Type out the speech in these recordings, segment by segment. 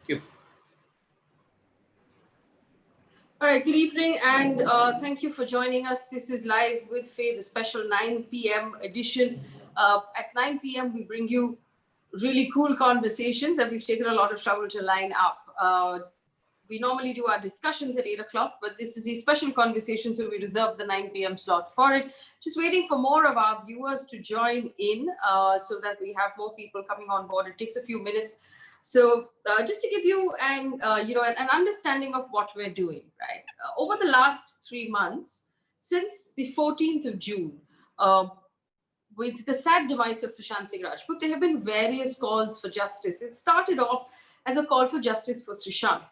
Thank you. All right, good evening, and thank you for joining us. This is Live with Faye, the special 9 p.m. edition. At 9 p.m., we bring you really cool conversations that we've taken a lot of trouble to line up. We normally do our discussions at 8 o'clock, but this is a special conversation, so we reserved the 9 p.m. slot for it. Just waiting for more of our viewers to join in so that we have more people coming on board. It takes a few minutes. So just to give you an understanding of what we're doing, right? Over the last 3 months, since the 14th of June, with the sad demise of Sushant Singh Rajput, there have been various calls for justice. It started off as a call for justice for Sushan't,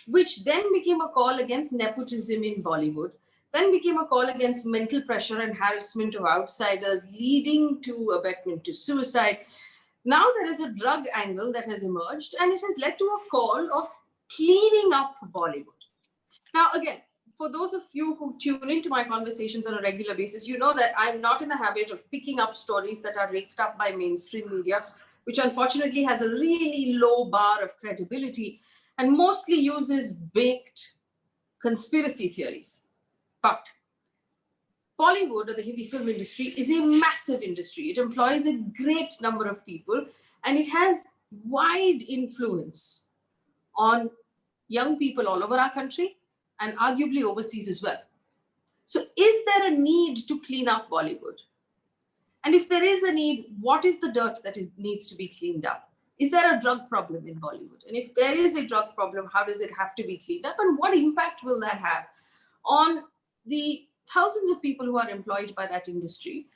which then became a call against nepotism in Bollywood, then became a call against mental pressure and harassment of outsiders, leading to abetment to suicide. Now there is a drug angle that has emerged, and it has led to a call of cleaning up Bollywood. Now, again, for those of you who tune into my conversations on a regular basis, you know that I'm not in the habit of picking up stories that are raked up by mainstream media, which unfortunately has a really low bar of credibility and mostly uses baked conspiracy theories. But Bollywood, or the Hindi film industry, is a massive industry. It employs a great number of people, and it has wide influence on young people all over our country and arguably overseas as well. So is there a need to clean up Bollywood? And if there is a need, what is the dirt that needs to be cleaned up? Is there a drug problem in Bollywood? And if there is a drug problem, how does it have to be cleaned up? And what impact will that have on the thousands of people who are employed by that industry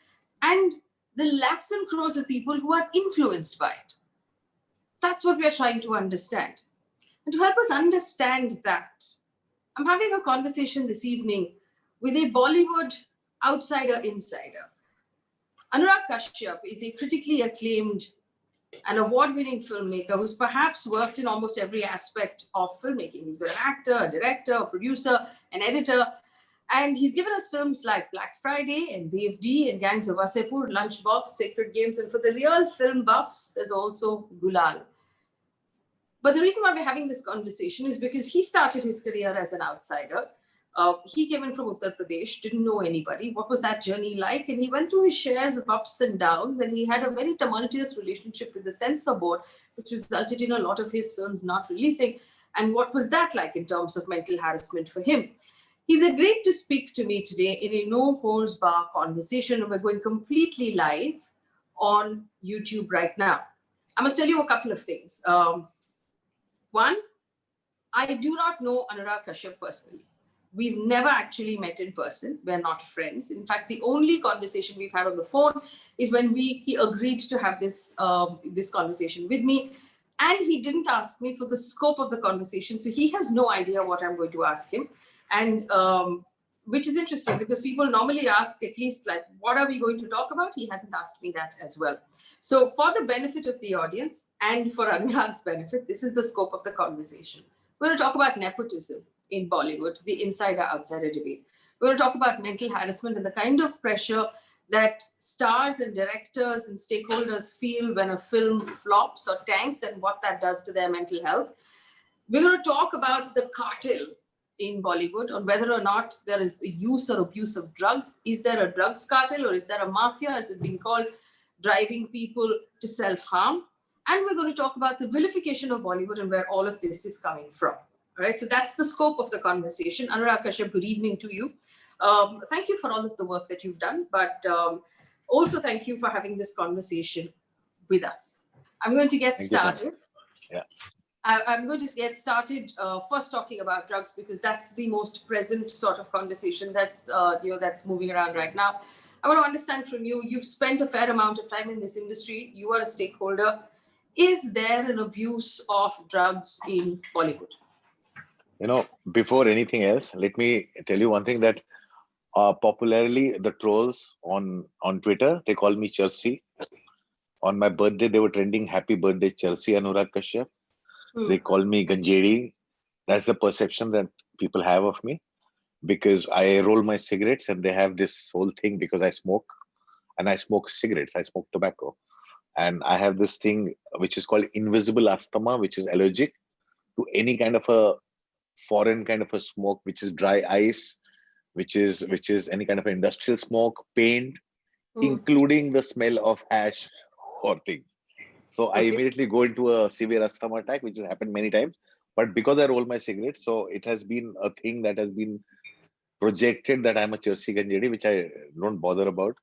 and the lakhs and crores of people who are influenced by it? That's what we are trying to understand. And to help us understand that, I'm having a conversation this evening with a Bollywood outsider insider. Anurag Kashyap is a critically acclaimed and award-winning filmmaker who's perhaps worked in almost every aspect of filmmaking. He's been an actor, a director, a producer, an editor, and he's given us films like Black Friday and Devdi and Gangs of Wasseypur, Lunchbox, Sacred Games, and for the real film buffs, there's also Gulal. But the reason why we're having this conversation is because he started his career as an outsider. He came in from Uttar Pradesh, didn't know anybody. What was that journey like? And he went through his shares of ups and downs, and he had a very tumultuous relationship with the censor board, which resulted in a lot of his films not releasing. And what was that like in terms of mental harassment for him? He's agreed to speak to me today in a no-holds-bar conversation, and we're going completely live on YouTube right now. I must tell you a couple of things. One, I do not know Anurag Kashyap personally. We've never actually met in person. We're not friends. In fact, the only conversation we've had on the phone is when he agreed to have this conversation with me. And he didn't ask me for the scope of the conversation. So he has no idea what I'm going to ask him. And which is interesting because people normally ask at least like, what are we going to talk about? He hasn't asked me that as well. So for the benefit of the audience and for Anurag's benefit, this is the scope of the conversation. We're going to talk about nepotism in Bollywood, the insider-outsider debate. We're going to talk about mental harassment and the kind of pressure that stars and directors and stakeholders feel when a film flops or tanks and what that does to their mental health. We're going to talk about the cartel in Bollywood on whether or not there is a use or abuse of drugs. Is there a drugs cartel or is there a mafia, as it's been called, driving people to self-harm? And we're going to talk about the vilification of Bollywood and where all of this is coming from. All right, so that's the scope of the conversation. Anurag Kashyap, good evening to you. Thank you for all of the work that you've done, but also thank you for having this conversation with us. I'm going to get started. Yeah. I'm going to get started first talking about drugs because that's the most present sort of conversation that's that's moving around right now. I want to understand from you. You've spent a fair amount of time in this industry. You are a stakeholder. Is there an abuse of drugs in Bollywood? You know, before anything else, let me tell you one thing that popularly the trolls on Twitter, they call me Charsi. On my birthday, they were trending happy birthday Charsi Anurag Kashyap. They call me Ganjeri. That's the perception that people have of me because I roll my cigarettes and they have this whole thing because I smoke and I smoke cigarettes. I smoke tobacco and I have this thing which is called invisible asthma, which is allergic. to any kind of a foreign kind of a smoke, which is dry ice, which is any kind of industrial smoke, paint, Mm. including the smell of ash or things. So I Okay. immediately go into a severe asthma attack, which has happened many times. But because I roll my cigarette, so it has been a thing that has been projected that I'm a Charsi Ganjedi, which I don't bother about.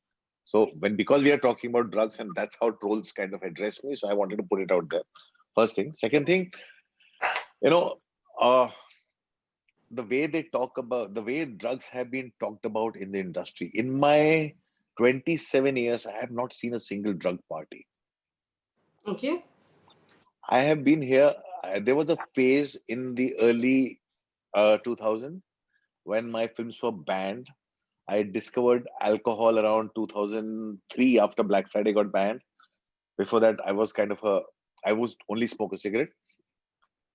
So because we are talking about drugs and that's how trolls kind of address me, so I wanted to put it out there. First thing. Second thing, you know, uh, the way they talk about the way drugs have been talked about in the industry. In my 27 years, I have not seen a single drug party. Okay. I have been here. There was a phase in the early 2000 when my films were banned. I discovered alcohol around 2003 after Black Friday got banned. Before that, I was only smoke a cigarette.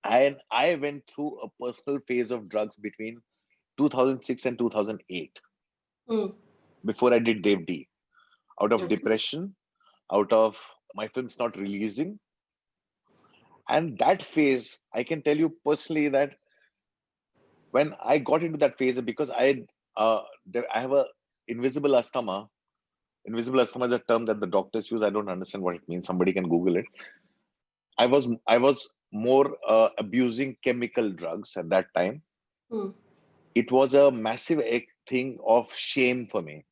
And I went through a personal phase of drugs between 2006 and 2008 Mm. before I did Dev D. Out of Okay. depression, out of my films not releasing. And that phase, I can tell you personally that when I got into that phase, because uh, I have a invisible asthma. Invisible asthma is a term that the doctors use. I don't understand what it means. Somebody can Google it. I was more abusing chemical drugs at that time. Mm. It was a massive thing of shame for me.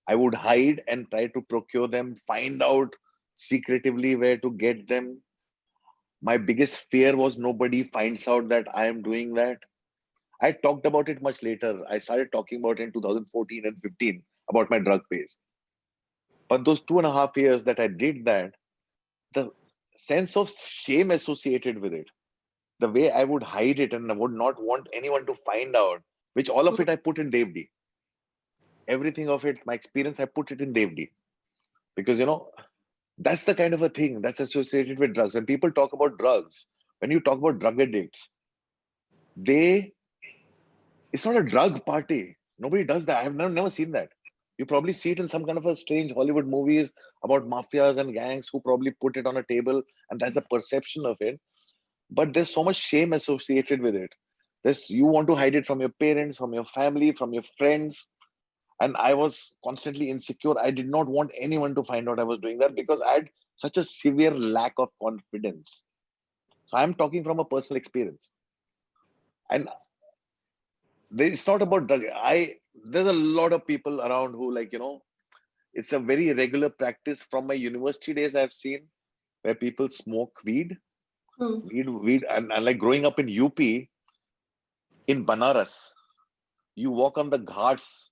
I would hide and try to procure them, find out secretively where to get them. My biggest fear was nobody finds out that I am doing that. I talked about it much later. I started talking about it in 2014 and 15 about my drug phase. But those 2.5 years that I did that, the sense of shame associated with it, the way I would hide it and I would not want anyone to find out, which all of Mm. it I put in Dev D. Everything of it, my experience, I put it in Dev D. Because, that's the kind of a thing that's associated with drugs. When people talk about drugs, when you talk about drug addicts, they it's not a drug party. Nobody does that. I've never seen that. You probably see it in some kind of a strange Hollywood movies about mafias and gangs who probably put it on a table, and that's a perception of it. But there's so much shame associated with it. You want to hide it from your parents, from your family, from your friends. And I was constantly insecure. I did not want anyone to find out I was doing that because I had such a severe lack of confidence. So I'm talking from a personal experience. And it's not about drug. There's a lot of people around who it's a very regular practice from my university days I've seen where people smoke weed, Mm. and like growing up in UP in Banaras, you walk on the ghats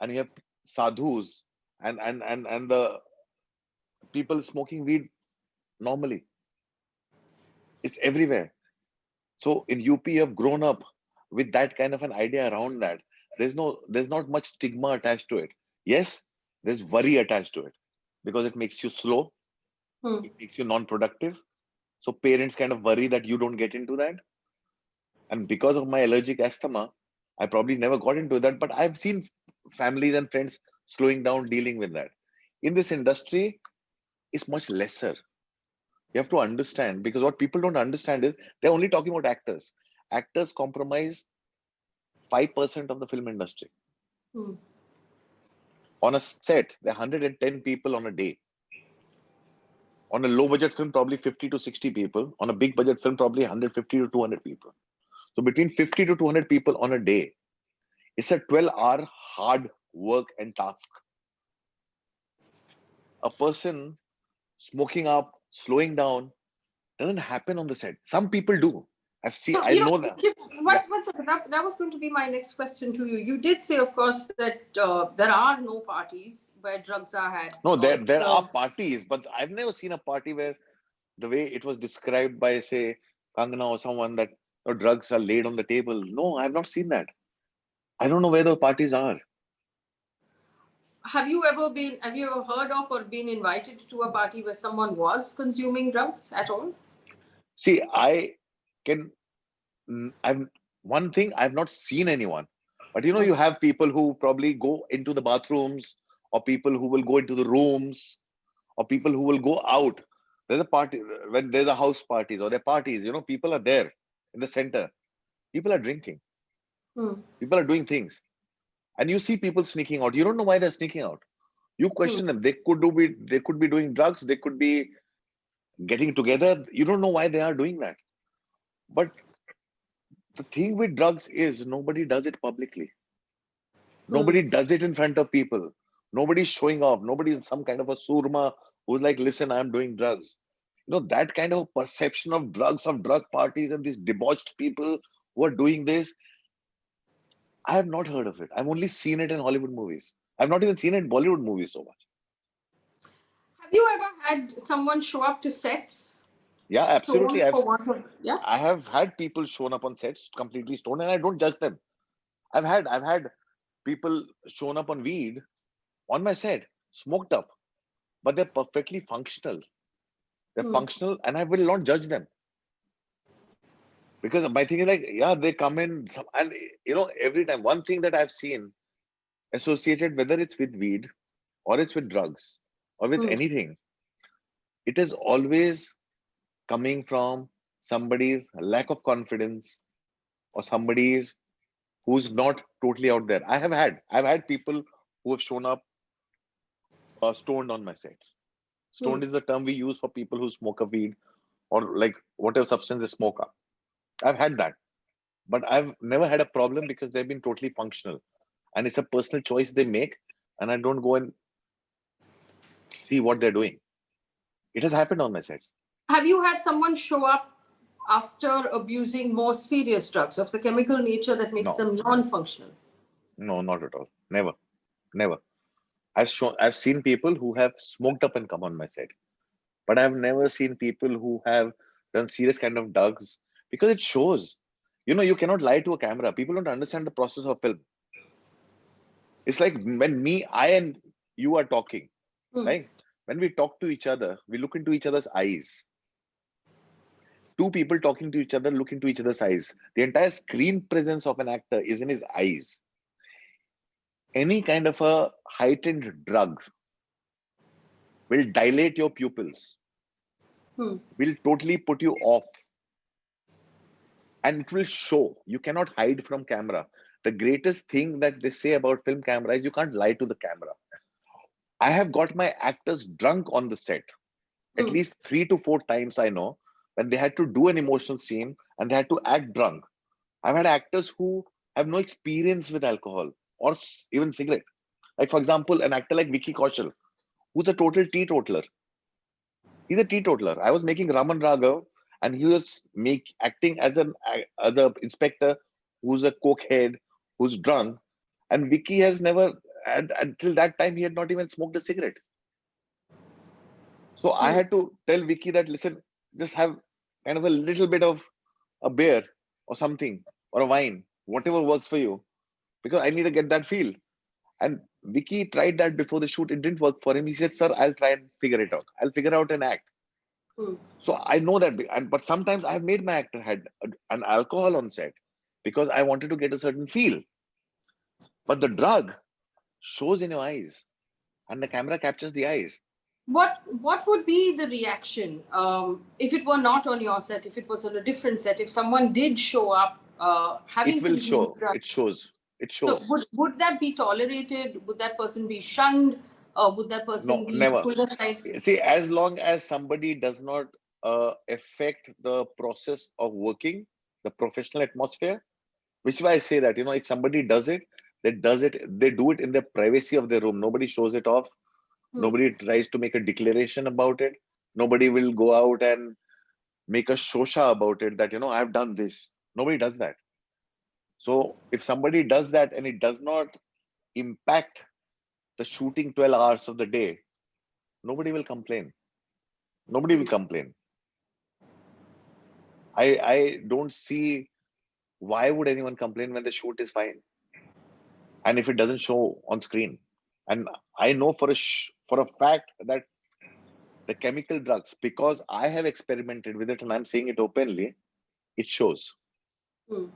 and you have sadhus and the people smoking weed normally. It's everywhere. So in UP, you have grown up with that kind of an idea around that. There's not much stigma attached to it. Yes, there's worry attached to it because it makes you slow, Mm. it makes you non-productive. So parents kind of worry that you don't get into that. And because of my allergic asthma, I probably never got into that. But I've seen families and friends slowing down dealing with that. In this industry, it's much lesser. You have to understand because what people don't understand is they're only talking about actors. Actors compromise 5% of the film industry. Mm. On a set, there are 110 people on a day. On a low budget film, probably 50 to 60 people. On a big budget film, probably 150 to 200 people. So between 50 to 200 people on a day, it's a 12-hour hard work and task. A person smoking up, slowing down, doesn't happen on the set. Some people do. So, I know that. Chip, Yeah. one second. That was going to be my next question to you. You did say, of course, that there are no parties where drugs are had No, or there are served. parties, but I've never seen a party where the way it was described by, say, Kangana or someone that drugs are laid on the table. No, I've not seen that. I don't know where those parties are. Have you ever heard of or been invited to a party where someone was consuming drugs at all? See, I can, I'm one thing, I've not seen anyone. But you Mm. have people who probably go into the bathrooms, or people who will go into the rooms, or people who will go out. There's a party when there's a house parties or there are parties, people are there. in the center, people are drinking, Hmm. people are doing things, and you see people sneaking out. You don't know why they're sneaking out. You question them. They could be doing drugs. They could be getting together. You don't know why they are doing that. But the thing with drugs is nobody does it publicly. Hmm. Nobody does it in front of people. Nobody's showing off. Nobody's some kind of a surma who's like, listen, I'm doing drugs. That kind of perception of drugs, of drug parties, and these debauched people who are doing this, I have not heard of it. I've only seen it in Hollywood movies. I've not even seen it in Bollywood movies so much. Have you ever had someone show up to sets Yeah, absolutely. stoned for water? Yeah. I have had people shown up on sets completely stoned, and I don't judge them. I've had people shown up on weed on my set, smoked up, but they're perfectly functional. They're Hmm. functional, and I will not judge them because my thing is like, yeah, they come in, and every time one thing that I've seen associated, whether it's with weed or it's with drugs or with Hmm. anything, it is always coming from somebody's lack of confidence or somebody's who's not totally out there. I've had people who have shown up stoned on my set. Hmm. Stoned is the term we use for people who smoke a weed or like whatever substance they smoke up. I've had that, but I've never had a problem because they've been totally functional, and it's a personal choice they make, and I don't go and see what they're doing. It has happened on my sets. Have you had someone show up after abusing more serious drugs of the chemical nature that makes No, them non-functional? no, not at all. Never, never. I've seen people who have smoked up and come on my set, but I've never seen people who have done serious kind of drugs because it shows. You cannot lie to a camera. People don't understand the process of film. It's like when I and you are talking, Hmm. right? When we talk to each other, we look into each other's eyes. Two people talking to each other look into each other's eyes. The entire screen presence of an actor is in his eyes. Any kind of a heightened drug will dilate your pupils, Hmm. will totally put you off, and it will show. You cannot hide from camera. The greatest thing that they say about film camera is you can't lie to the camera. I have got my actors drunk on the set at Hmm. least 3 to 4 times. I know when they had to do an emotional scene and they had to act drunk. I've had actors who have no experience with alcohol or even cigarette. Like, for example, an actor like Vicky Kaushal, who's a total teetotaler. He's a teetotaler. I was making Raman Raghav, and he was acting as an inspector who's a cokehead, who's drunk. And Vicky has never, until that time, he had not even smoked a cigarette. So I Hmm. had to tell Vicky that, listen, just have kind of a little bit of a beer or something or a wine, whatever works for you, because I need to get that feel. And Vicky tried that before the shoot. It didn't work for him. He said, sir, I'll try and figure it out. I'll figure out an act. Hmm. So I know that, but sometimes I've made my actor had an alcohol on set because I wanted to get a certain feel. But the drug shows in your eyes, and the camera captures the eyes. What would be the reaction if it were not on your set, if it was on a different set, if someone did show up It having will consumed show. It drugs? shows. It So shows. would that be tolerated? Would that person be shunned? Would that person No, be never. pulled aside? See, as long as somebody does not affect the process of working, the professional atmosphere, which is why I say that, if somebody does it, they do it in the privacy of their room. Nobody shows it off. Hmm. Nobody tries to make a declaration about it. Nobody will go out and make a shosha about it that, I've done this. Nobody does that. So if somebody does that and it does not impact the shooting 12 hours of the day, nobody will complain. Nobody will complain. I don't see why would anyone complain when the shoot is fine and if it doesn't show on screen. And I know for a fact that the chemical drugs, because I have experimented with it and I'm saying it openly, it shows. Hmm.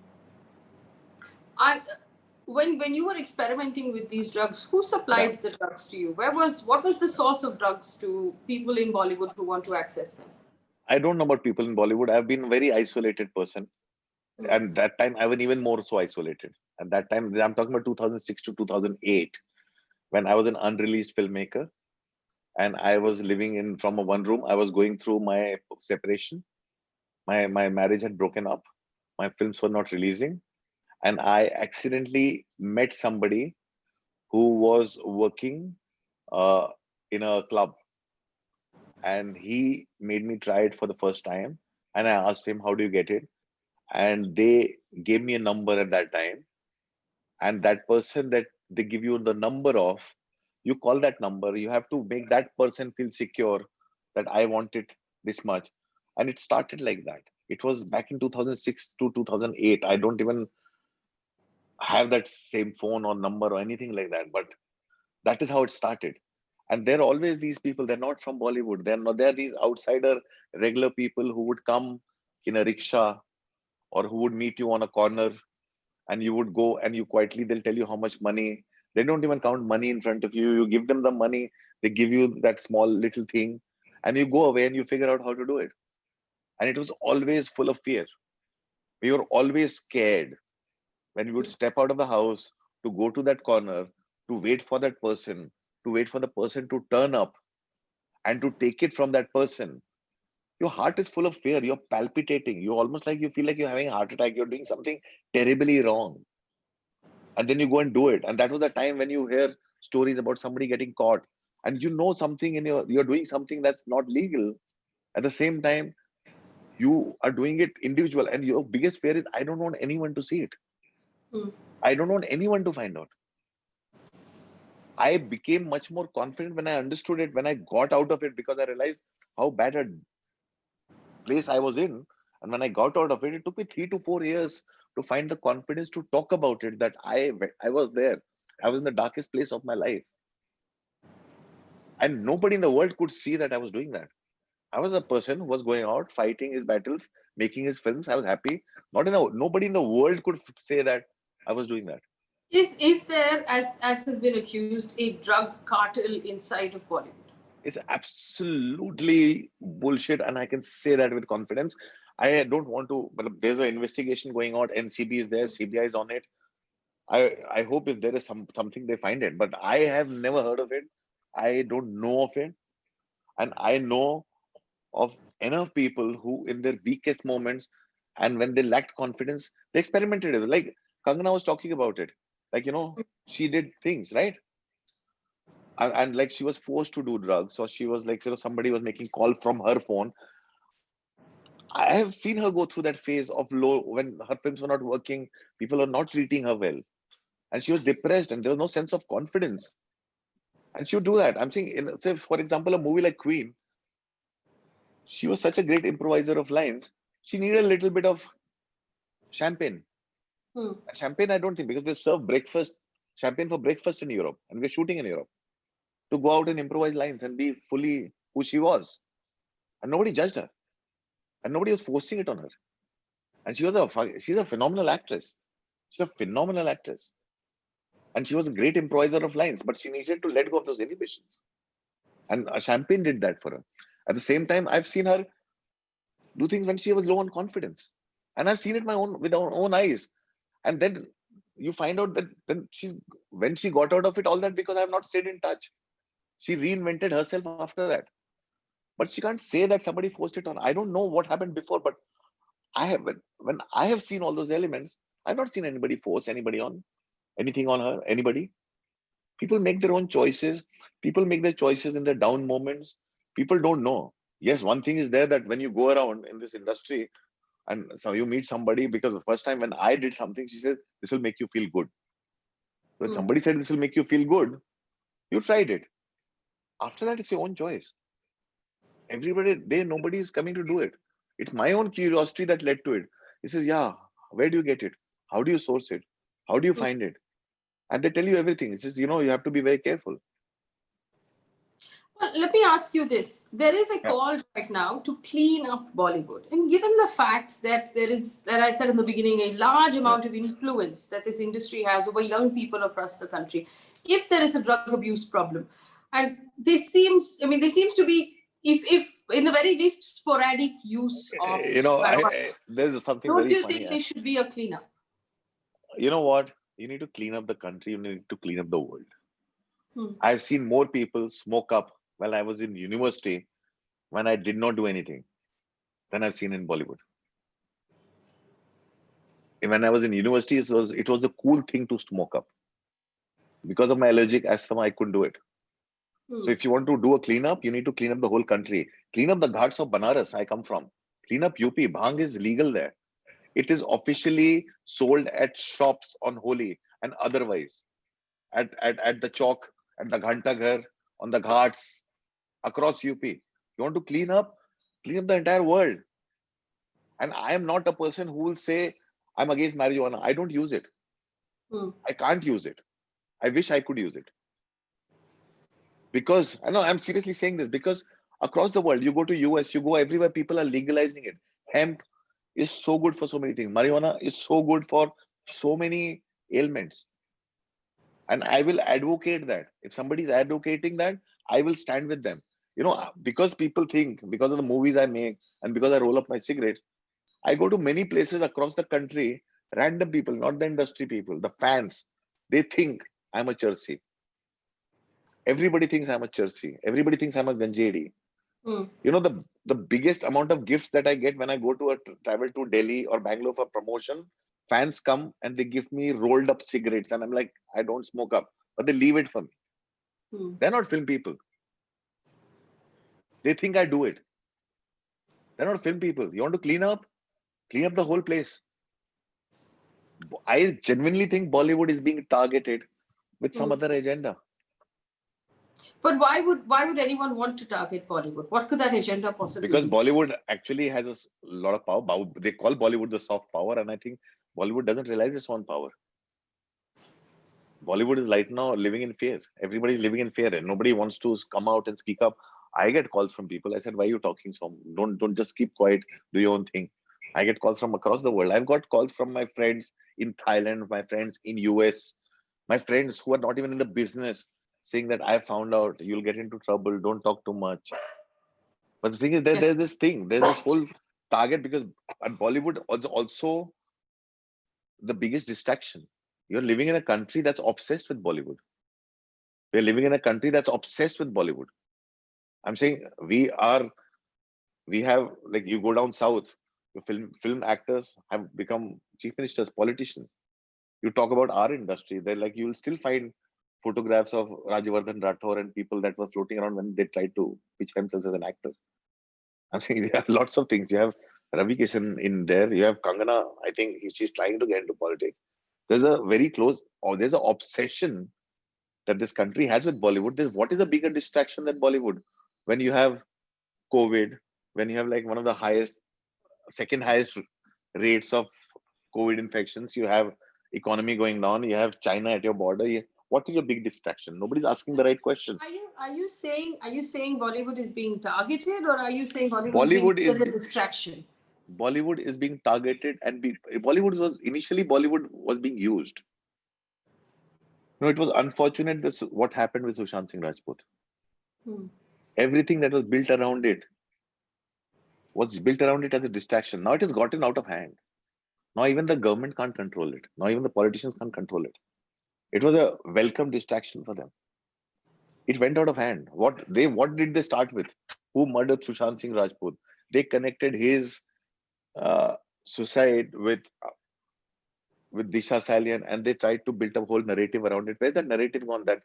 I, when you were experimenting with these drugs, who Yeah, supplied the drugs to you? What was the source of drugs to people in Bollywood who want to access them? I don't know about people in Bollywood. I've been a very isolated person. And that time I was even more so isolated. At that time, I'm talking about 2006 to 2008, when I was an unreleased filmmaker and I was living in from a one room. I was going through my separation. My marriage had broken up. My films were not releasing, and I accidentally met somebody who was working uh, in a club, and he made me try it for the first time. And I asked him, "How do you get it?" And they gave me a number at that time, and that person that they give you the number of, you call that number, you have to make that person feel secure that I want it this much. And it started like that. It was back in 2006 to 2008. I don't even have that same phone or number or anything like that, but that is how it started. And there are always these people, they're not from Bollywood, they're these outsider regular people who would come in a rickshaw, or who would meet you on a corner, and you would go and you quietly, they'll tell you how much money. They don't even count money in front of you. You give them the money, they give you that small little thing, and you go away and you figure out how to do it. And it was always full of fear. We were always scared when we would step out of the house to go to that corner, to wait for that person, to wait for the person to turn up and to take it from that person. Your heart is full of fear. You're palpitating. You almost like you feel like you're having a heart attack. You're doing something terribly wrong, and then you go and do it. And that was the time when you hear stories about somebody getting caught, and you know something in you're doing something that's not legal. At the same time, you are doing it individual, and your biggest fear is, I don't want anyone to see it. Hmm. I don't want anyone to find out. I became much more confident when I understood it, when I got out of it, because I realized how bad a place I was in. And when I got out of it, it took me 3 to 4 years to find the confidence to talk about it, that I was there. I was in the darkest place of my life. And nobody in the world could see that I was doing that. I was a person who was going out, fighting his battles, making his films. I was happy. Nobody in the world could say that I was doing that. Is there, as has been accused, a drug cartel inside of Bollywood? It's absolutely bullshit, and I can say that with confidence. I don't want to, but there's an investigation going on. NCB is there, CBI is on it. I hope if there is something they find it, but I have never heard of it. I don't know of it, and I know of enough people who, in their weakest moments, and when they lacked confidence, they experimented with it. Like Kangana was talking about it. Like, she did things, right? And like she was forced to do drugs. So she was like, somebody was making call from her phone. I have seen her go through that phase of low, when her films were not working, people are not treating her well. And she was depressed and there was no sense of confidence. And she would do that. I'm saying, say, for example, a movie like Queen, she was such a great improviser of lines. She needed a little bit of champagne. Hmm. And champagne, I don't think, because they serve breakfast, champagne for breakfast in Europe, and we're shooting in Europe, to go out and improvise lines and be fully who she was. And nobody judged her, and nobody was forcing it on her. And she's a phenomenal actress. She's a phenomenal actress. And she was a great improviser of lines, but she needed to let go of those inhibitions. And Champagne did that for her. At the same time, I've seen her do things when she was low on confidence. And I've seen it with my own eyes. And then you find out that then when she got out of it, all that because I have not stayed in touch. She reinvented herself after that. But she can't say that somebody forced it on. I don't know what happened before, but when I have seen all those elements, I've not seen anybody force anybody on anything on her, anybody. People make their own choices. People make their choices in their down moments. People don't know. Yes, one thing is there, that when you go around in this industry and so you meet somebody, because the first time when I did something, she said, this will make you feel good. When Hmm. somebody said this will make you feel good, you tried it. After that, it's your own choice. Nobody is coming to do it. It's my own curiosity that led to it. He says, yeah, where do you get it? How do you source it? How do you find it? And they tell you everything. It says, you have to be very careful. Well, let me ask you this. There is a Yeah. call right now to clean up Bollywood. And given the fact that there is, that I said in the beginning, a large Yeah. amount of influence that this industry has over young people across the country, if there is a drug abuse problem, and there seems to be if in the very least sporadic use of marijuana. There's something Don't very you funny. think there should be a cleanup? You know what? You need to clean up the country. You need to clean up the world. Hmm. I've seen more people smoke up while I was in university when I did not do anything than I've seen in Bollywood. When I was in university, it was a cool thing to smoke up. Because of my allergic asthma, I couldn't do it. So if you want to do a cleanup, you need to clean up the whole country. Clean up the ghats of Banaras, I come from. Clean up UP. Bhang is legal there. It is officially sold at shops on Holi and otherwise. At the chowk, at the Ghanta Ghar, on the ghats, across UP. You want to clean up the entire world. And I am not a person who will say, I'm against marijuana. I don't use it. I can't use it. I wish I could use it. Because, I know I'm seriously saying this, because across the world, you go to US, you go everywhere, people are legalizing it. Hemp is so good for so many things. Marijuana is so good for so many ailments. And I will advocate that. If somebody is advocating that, I will stand with them. Because people think, because of the movies I make and because I roll up my cigarette, I go to many places across the country, random people, not the industry people, the fans, they think I'm a Charsi. Everybody thinks I'm a Charsi. Everybody thinks I'm a Ganjedi. The biggest amount of gifts that I get when I go to travel to Delhi or Bangalore for promotion, fans come and they give me rolled up cigarettes. And I'm like, I don't smoke up, but they leave it for me. They're not film people. They think I do it. They're not film people. You want to clean up the whole place. I genuinely think Bollywood is being targeted with some other agenda. But why would anyone want to target Bollywood? What could that agenda possibly Because be? Bollywood actually has a lot of power. They call Bollywood the soft power, and I think Bollywood doesn't realize its own power. Bollywood is right now living in fear. Everybody's living in fear, and nobody wants to come out and speak up. I get calls from people. I said, "Why are you talking so? Don't just keep quiet. Do your own thing." I get calls from across the world. I've got calls from my friends in Thailand, my friends in US, my friends who are not even in the business, saying that I found out you'll get into trouble. Don't talk too much. But the thing is, there's this thing. There's this whole target because at Bollywood also the biggest distraction. You're living in a country that's obsessed with Bollywood. We're living in a country that's obsessed with Bollywood. I'm saying we have, like, you go down south, film actors have become chief ministers, politicians. You talk about our industry, they're like, you'll still find photographs of Rajavardhan Rathore and people that were floating around when they tried to pitch themselves as an actor. I'm saying there are lots of things. You have Ravi Kishan in there. You have Kangana. I think she's trying to get into politics. There's a very close, or there's an obsession that this country has with Bollywood. What is a bigger distraction than Bollywood? When you have COVID, when you have like one of the second highest rates of COVID infections, you have economy going down, you have China at your border. What is a big distraction? Nobody's asking the right question. Are you saying Bollywood is being targeted, or are you saying Bollywood is a distraction? Bollywood is being targeted, and Bollywood was being used. No, it was unfortunate what happened with Sushant Singh Rajput. Everything that was built around it was built around it as a distraction. Now it has gotten out of hand. Now even the government can't control it. Now even the politicians can't control it. It was a welcome distraction for them. It went out of hand. What did they start with? Who murdered Sushant Singh Rajput? They connected his suicide with Disha Salian, and they tried to build a whole narrative around it. Where's that narrative gone? That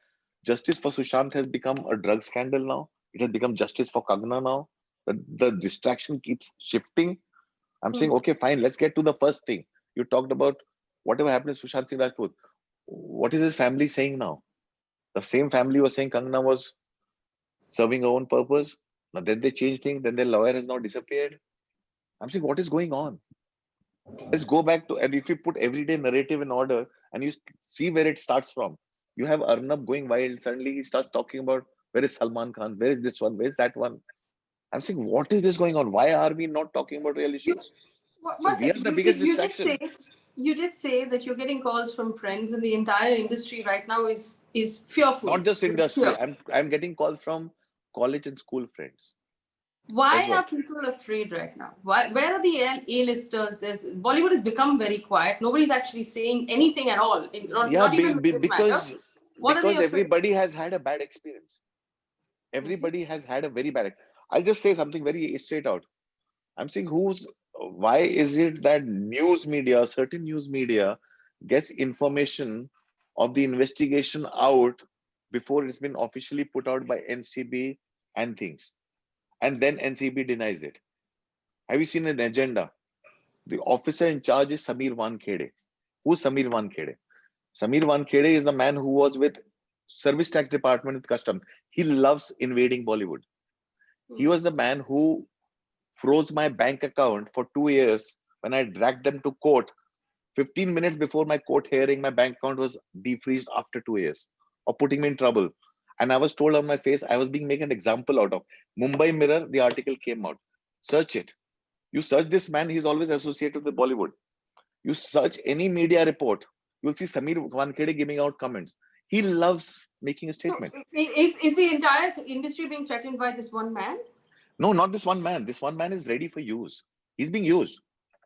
justice for Sushant has become a drug scandal now. It has become justice for Kangana now. The distraction keeps shifting. I'm saying, okay, fine, let's get to the first thing. You talked about whatever happened to Sushant Singh Rajput. What is his family saying now? The same family was saying Kangana was serving her own purpose. Now then they changed things. Then their lawyer has now disappeared. I'm saying, what is going on? Let's go back to, and if you put everyday narrative in order and you see where it starts from, you have Arnab going wild. Suddenly he starts talking about where is Salman Khan? Where is this one? Where is that one? I'm saying, what is this going on? Why are we not talking about real issues? So we are the biggest distraction. You did say that you're getting calls from friends, and the entire industry right now is fearful. Not just industry. I'm getting calls from college and school friends. Why Guess what? are people afraid right now? Where are the A-listers? Bollywood has become very quiet. Nobody's actually saying anything at all, Yeah, not even with this matter. What are they because afraid? everybody has had a bad experience. Okay. Everybody has had a very bad. I'll just say something very straight out. I'm saying why is it that news media, certain news media, gets information of the investigation out before it's been officially put out by NCB and things, and then NCB denies it. Have you seen an agenda? The officer in charge is Samir Wankhede. Who's Samir Wankhede? Samir Wankhede is the man who was with Service Tax Department with Custom. He loves invading Bollywood. He was the man who froze my bank account for 2 years when I dragged them to court. 15 minutes before my court hearing, my bank account was defreezed after 2 years of putting me in trouble. And I was told on my face I was being made an example out of. Mumbai Mirror, the article came out. Search it. You search this man, he's always associated with Bollywood. You search any media report, you'll see Samir Wankhede giving out comments. He loves making a So statement. is the entire industry being threatened by this one man? No, not this one man. This one man is ready for use. He's being used.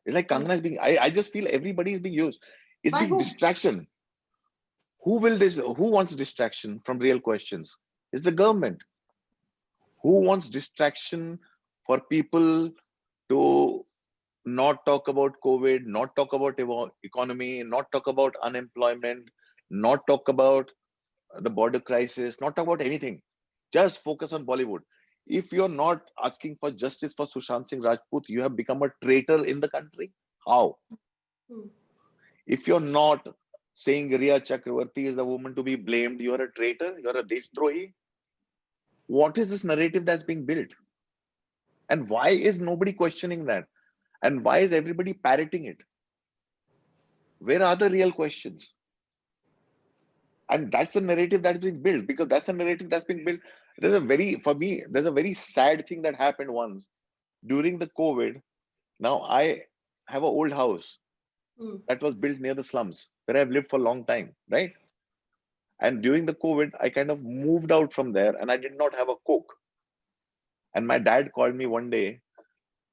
It's like Hmm. Kangana is being, I just feel everybody is being used. It's By being whom? distraction. Who wants distraction from real questions? It's the government. Who wants distraction for people to not talk about COVID, not talk about economy, not talk about unemployment, not talk about the border crisis, not talk about anything. Just focus on Bollywood. If you're not asking for justice for Sushant Singh Rajput, you have become a traitor in the country. How? Hmm. If you're not saying Riya Chakravarti is the woman to be blamed, you're a traitor, you're a Deshtrohi. What is this narrative that's being built? And why is nobody questioning that? And why is everybody parroting it? Where are the real questions? And that's the narrative that's being built, because that's the narrative that's been built. For me, there's a very sad thing that happened once during the COVID. Now I have an old house Hmm. that was built near the slums where I've lived for a long time, right? And during the COVID, I kind of moved out from there and I did not have a cook. And my dad called me one day,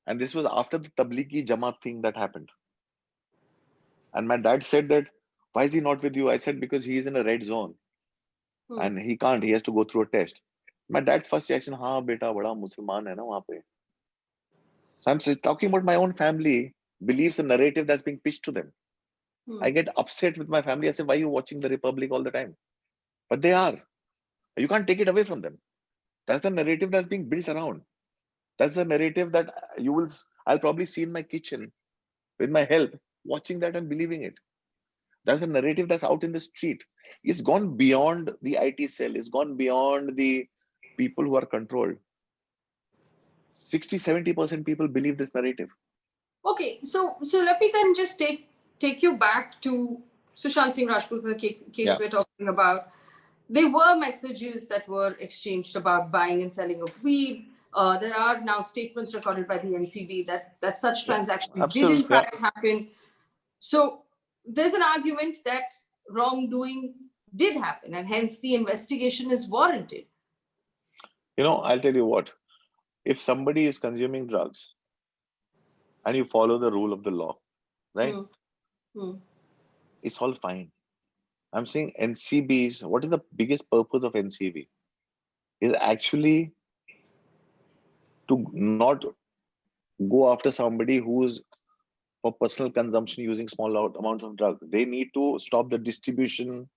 and this was after the Tablighi Jamaat thing that happened. And my dad said that, why is he not with you? I said, because he is in a red zone Hmm. and he can't, he has to go through a test. My dad's first reaction, हाँ बेटा बड़ा मुसलमान है ना वहाँ पे. So I'm talking about my own family believes a narrative that's being pitched to them. Hmm. I get upset with my family. I say, why are you watching the Republic all the time? But they are. You can't take it away from them. That's the narrative that's being built around. That's the narrative that I'll probably see in my kitchen with my help, watching that and believing it. That's the narrative that's out in the street. It's gone beyond the IT cell. It's gone beyond the people who are controlled. 60-70% people believe this narrative. Okay, so let me then just take you back to Sushant Singh Rajput, the case Yeah, we're talking about. There were messages that were exchanged about buying and selling of weed. There are now statements recorded by the NCB that such yeah, transactions did in absolutely. Yeah. fact happen. So there's an argument that wrongdoing did happen, and hence the investigation is warranted. I'll tell you what, if somebody is consuming drugs and you follow the rule of the law, right, Hmm. Hmm. it's all fine. I'm saying NCBs, what is the biggest purpose of NCB? Is actually to not go after somebody who's for personal consumption using small amounts of drugs. They need to stop the distribution.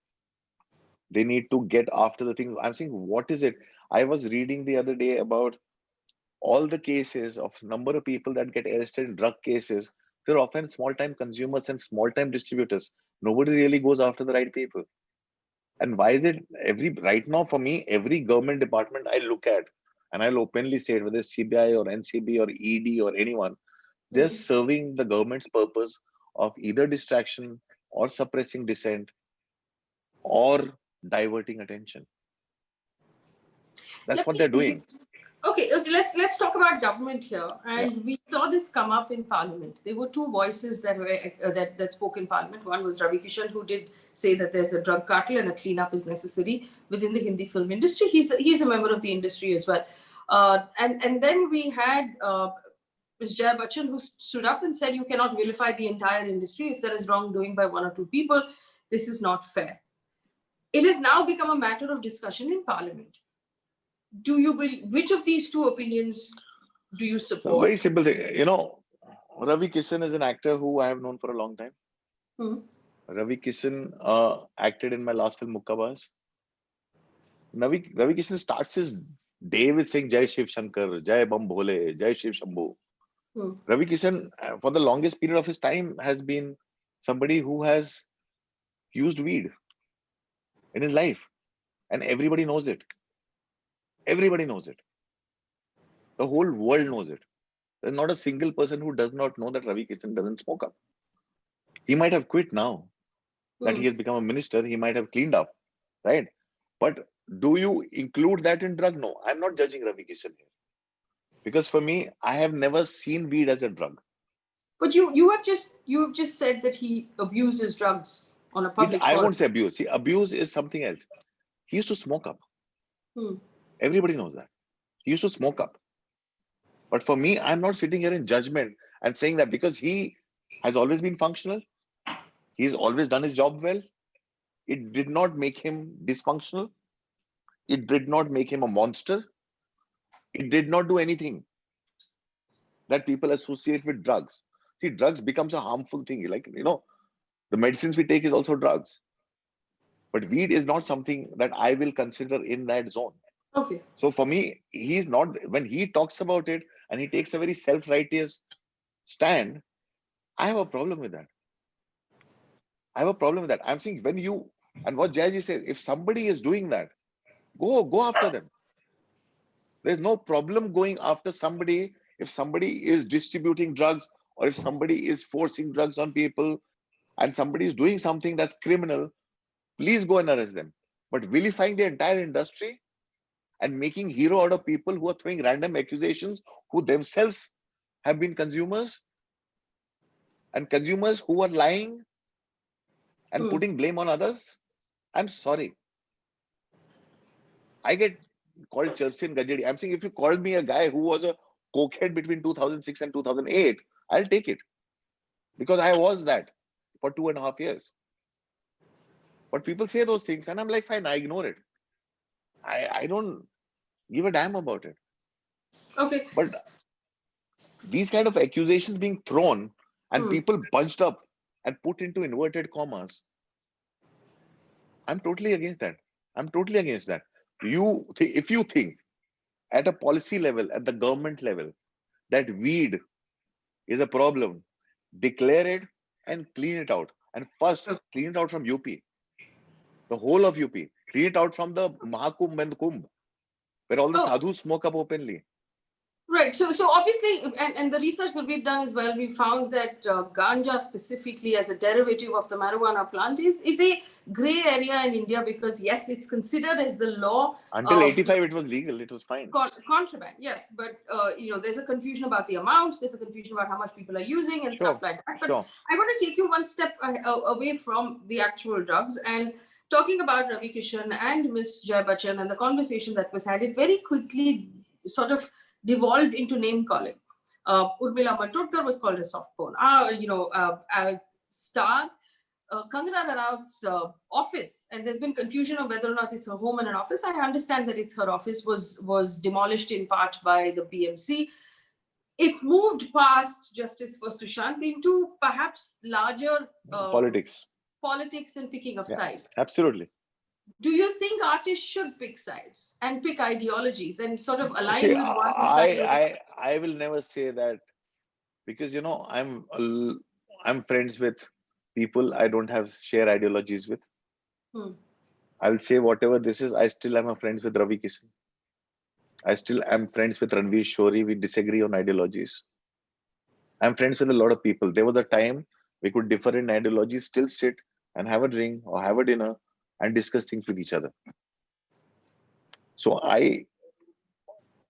They need to get after the things. I'm saying, what is it? I was reading the other day about all the cases of number of people that get arrested in drug cases. They're often small-time consumers and small-time distributors. Nobody really goes after the right people. And why is it right now for me, every government department I look at, and I'll openly say it, whether it's CBI or NCB or ED or anyone, they're Hmm. serving the government's purpose of either distraction or suppressing dissent or diverting attention. That's Let what they're me doing. Okay, let's talk about government here, Yeah, and we saw this come up in Parliament. There were two voices that spoke in Parliament. One was Ravi, who did say that there's a drug cartel and a cleanup is necessary within the Hindi film industry. He's a member of the industry as well. And then we had Ms. Jaya Bachchan, who stood up and said, you cannot vilify the entire industry. If there is wrongdoing by one or two people, this is not fair. It has now become a matter of discussion in Parliament. Which of these two opinions do you support? Very simple thing. Ravi Kishan is an actor who I have known for a long time. Ravi Kishan acted in my last film, Mukkabaz. Ravi Kishan starts his day with saying Jai Shiv Shankar, Jai Bam Bhole, Jai Shiv Shambhu. Ravi Kishan, for the longest period of his time, has been somebody who has used weed in his life. And everybody knows it. Everybody knows it. The whole world knows it. There's not a single person who does not know that Ravi Kishan doesn't smoke up. He might have quit now that he has become a minister. He might have cleaned up, right? But do you include that in drug? No, I'm not judging Ravi Kishan here. Because for me, I have never seen weed as a drug. But you have just said that he abuses drugs on a public forum. I won't say abuse. See, abuse is something else. He used to smoke up. Everybody knows that. He used to smoke up. But for me, I'm not sitting here in judgment and saying that because he has always been functional. He's always done his job well. It did not make him dysfunctional. It did not make him a monster. It did not do anything that people associate with drugs. See, drugs becomes a harmful thing. Like, the medicines we take is also drugs. But weed is not something that I will consider in that zone. Okay. So for me, he's not, when he talks about it and he takes a very self-righteous stand, I have a problem with that. I have a problem with that. I'm saying when you, and what Jayaji said, if somebody is doing that, go after them. There's no problem going after somebody if somebody is distributing drugs or if somebody is forcing drugs on people and somebody is doing something that's criminal, please go and arrest them. But vilifying the entire industry and making hero out of people who are throwing random accusations, who themselves have been consumers, and consumers who are lying and putting blame on others, I'm sorry. I get called Charsi and Gajedi. I'm saying if you called me a guy who was a cokehead between 2006 and 2008, I'll take it. Because I was that for 2.5 years. But people say those things and I'm like, fine, I ignore it. I don't give a damn about it. Okay. But these kind of accusations being thrown and people bunched up and put into inverted commas, I'm totally against that. I'm totally against that. If you think at a policy level, at the government level, that weed is a problem, declare it and clean it out. And first, clean it out from UP. The whole of UP. Clean it out from the Mahakumbh and the Kumbh, where all the sadhus smoke up openly. Right. So obviously, and the research that we've done as well, we found that ganja specifically as a derivative of the marijuana plant is a gray area in India because, yes, it's considered as the law. Until 85, it was legal. It was fine. Contraband, yes. But, there's a confusion about the amounts. There's a confusion about how much people are using and stuff like that. But I want to take you one step away from the actual drugs and talking about Ravi Kishan and Ms. Jaya Bachchan and the conversation that was had, it very quickly sort of devolved into name calling. Urmila Matondkar was called a soft porn. Star. Kangana Ranaut's office, and there's been confusion of whether or not it's her home and an office. I understand that it's her office was demolished in part by the BMC. It's moved past justice for Sushan't into perhaps larger politics and picking of sides. Absolutely. Do you think artists should pick sides and pick ideologies and sort of align with one side? I will never say that because I'm friends with people I don't have share ideologies with. I'll say whatever this is. I still am a friends with Ravi Kishan. I still am friends with Ranveer Shori. We disagree on ideologies. I'm friends with a lot of people. There was a time we could differ in ideologies, still sit and have a drink or have a dinner and discuss things with each other. So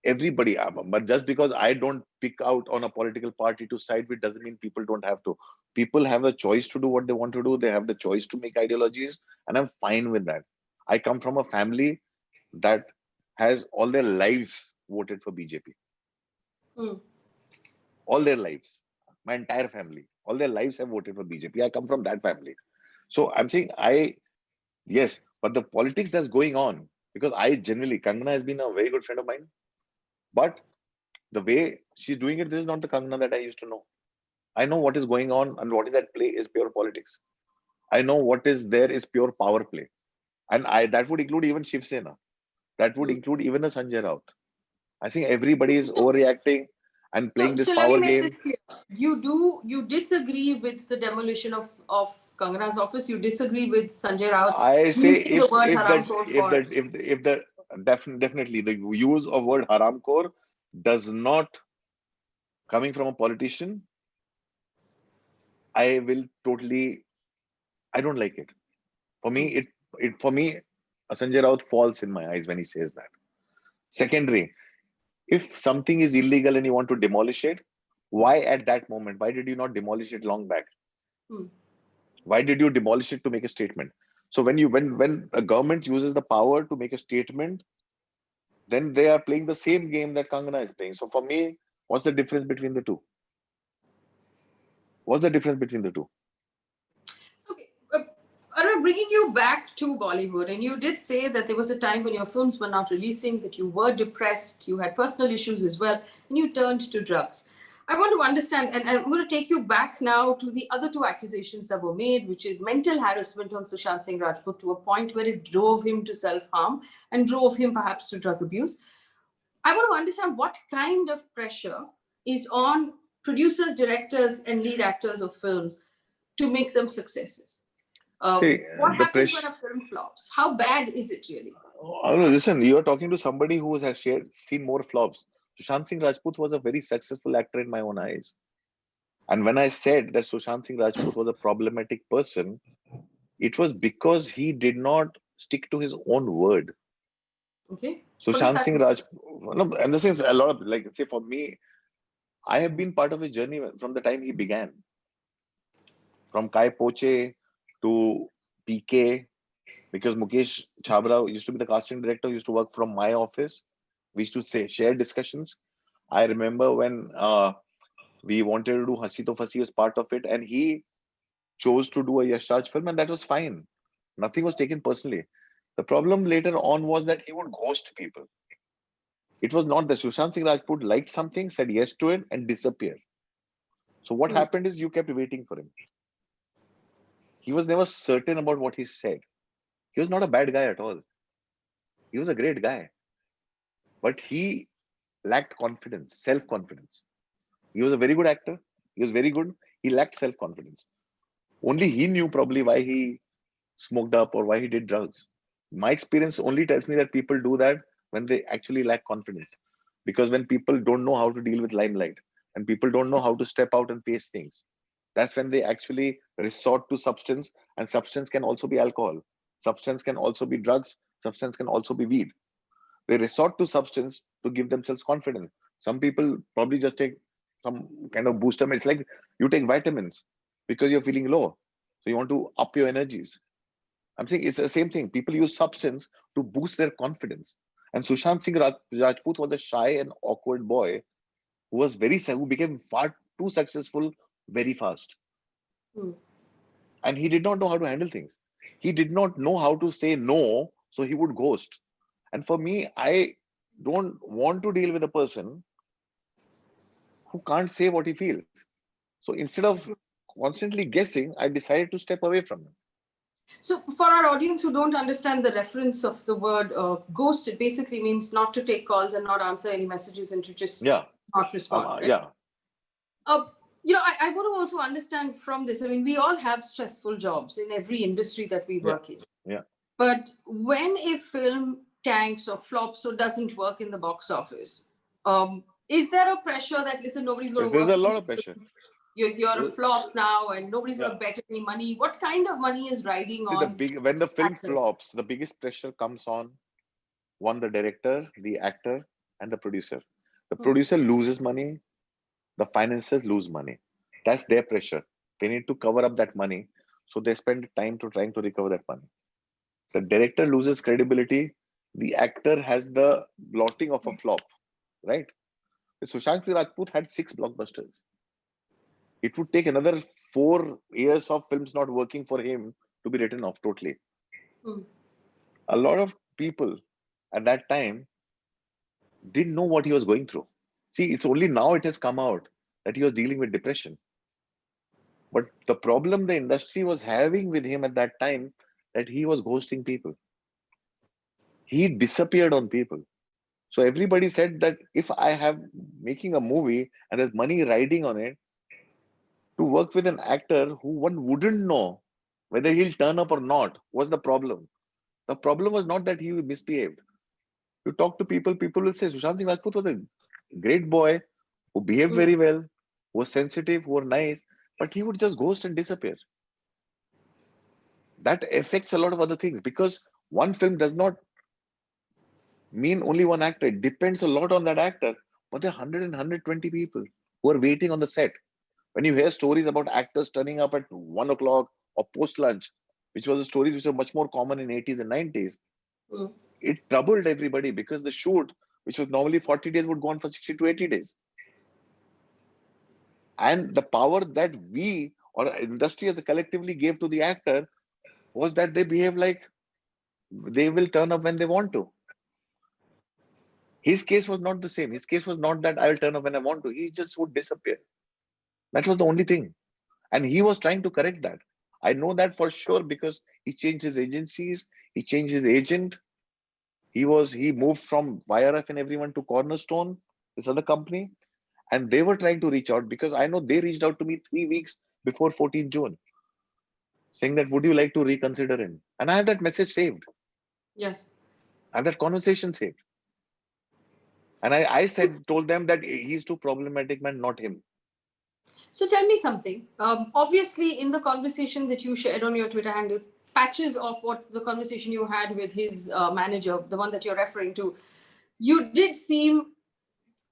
everybody, but just because I don't pick out on a political party to side with doesn't mean people don't have to. People have a choice to do what they want to do. They have the choice to make ideologies, and I'm fine with that. I come from a family that has all their lives voted for BJP. Hmm. All their lives. My entire family, all their lives have voted for BJP. I come from that family. So I'm saying yes, but the politics that's going on, because Kangana has been a very good friend of mine, but the way she's doing it, this is not the Kangana that I used to know. I know what is going on and what is at play is pure politics. I know what is there is pure power play. And that would include even Shiv Sena. That would Hmm. include even a Sanjay Raut. I think everybody is So, overreacting and playing this so let me power make this game. clear. You disagree with the demolition of Kangana's office. You disagree with Sanjay Raut I say using the word haramkhor for. if the definitely the use of word haramkhor does not coming from a politician, I will totally I don't like it. For me, Hmm. for me, Sanjay Raut falls in my eyes when he says that. Secondary, if something is illegal and you want to demolish it, why at that moment? Why did you not demolish it long back? Hmm. Why did you demolish it to make a statement? So when a government uses the power to make a statement, then they are playing the same game that Kangana is playing. So for me, what's the difference between the two? What's the difference between the two? Okay. Anurag, bringing you back to Bollywood, and you did say that there was a time when your films were not releasing, that you were depressed, you had personal issues as well, and you turned to drugs. I want to understand, and I'm going to take you back now to the other two accusations that were made, which is mental harassment on Sushant Singh Rajput to a point where it drove him to self harm and drove him perhaps to drug abuse. I want to understand what kind of pressure is on producers, directors, and lead actors of films to make them successes. See, What the happens when pressure. a film flops? How bad is it really? Oh, no, listen, you are talking to somebody who has seen more flops. Sushant Singh Rajput was a very successful actor in my own eyes. And when I said that Sushant Singh Rajput was a problematic person, it was because he did not stick to his own word. Okay. What does Sushant that Singh mean? Rajput, no, and this is a lot of like, say, for me, I have been part of his journey from the time he began, from Kai Poche to PK, because Mukesh Chabra used to be the casting director, used to work from my office. We used to share discussions. I remember when we wanted to do Hasi To Fasi as part of it, and he chose to do a Yash Raj film, and that was fine. Nothing was taken personally. The problem later on was that he would ghost people. It was not that Sushant Singh Rajput liked something, said yes to it, and disappeared. So what Hmm. happened is you kept waiting for him. He was never certain about what he said. He was not a bad guy at all. He was a great guy, but he lacked confidence, self-confidence. He was a very good actor. He was very good. He lacked self-confidence. Only he knew probably why he smoked up or why he did drugs. My experience only tells me that people do that when they actually lack confidence. Because when people don't know how to deal with limelight and people don't know how to step out and face things, that's when they actually resort to substance. And substance can also be alcohol. Substance can also be drugs. Substance can also be weed. They resort to substance to give themselves confidence. Some people probably just take some kind of booster. It's like you take vitamins because you're feeling low. So you want to up your energies. I'm saying it's the same thing. People use substance to boost their confidence. And Sushant Singh Rajput was a shy and awkward boy who became far too successful very fast. Hmm. And he did not know how to handle things. He did not know how to say no, so he would ghost. And for me, I don't want to deal with a person who can't say what he feels. So instead of constantly guessing, I decided to step away from him. So, for our audience who don't understand the reference of the word ghost, it basically means not to take calls and not answer any messages and to just Yeah. not respond. Right? Yeah. Uh, I want to also understand from this. I mean, we all have stressful jobs in every industry that we Yeah. work in. Yeah. But when a film tanks or flops or doesn't work in the box office, is there a pressure that, listen, nobody's going to There's work a with lot you? of pressure. You're a flop now and nobody's going Yeah. to bet any money. What kind of money is riding See, on when the film actors? flops, the biggest pressure comes on one, the director, the actor, and the producer. The Hmm. producer loses money, the financiers lose money. That's their pressure. They need to cover up that money. So they spend time to trying to recover that money. The director loses credibility. The actor has the blotting of a flop. right? Sushant Singh Rajput had 6 blockbusters. It would take another 4 years of films not working for him to be written off totally. Hmm. A lot of people at that time didn't know what he was going through. See, it's only now it has come out that he was dealing with depression. But the problem the industry was having with him at that time, that he was ghosting people. He disappeared on people. So everybody said that if I have making a movie and there's money riding on it, to work with an actor who one wouldn't know whether he'll turn up or not was the problem. The problem was not that he misbehaved. You talk to people, people will say Sushant Singh Rajput was a great boy who behaved Hmm. very well, who was sensitive, who was nice, but he would just ghost and disappear. That affects a lot of other things because one film does not mean only one actor. It depends a lot on that actor. But there are 100 and 120 people who are waiting on the set. When you hear stories about actors turning up at 1 o'clock or post lunch, which was the stories which were much more common in 80s and 90s, Hmm. it troubled everybody because the shoot, which was normally 40 days, would go on for 60 to 80 days. And the power that we or industry as a collectively gave to the actor was that they behave like they will turn up when they want to. His case was not the same. His case was not that I will turn up when I want to. He just would disappear. That was the only thing. And he was trying to correct that. I know that for sure because he changed his agencies, he changed his agent. He moved from YRF and everyone to Cornerstone, this other company, and they were trying to reach out because I know they reached out to me 3 weeks before 14th June, saying that would you like to reconsider him? And I have that message saved. Yes. I have that conversation saved. And I told them that he's too problematic, man, not him. So tell me something. Obviously, in the conversation that you shared on your Twitter handle, patches of what the conversation you had with his manager, the one that you're referring to, you did seem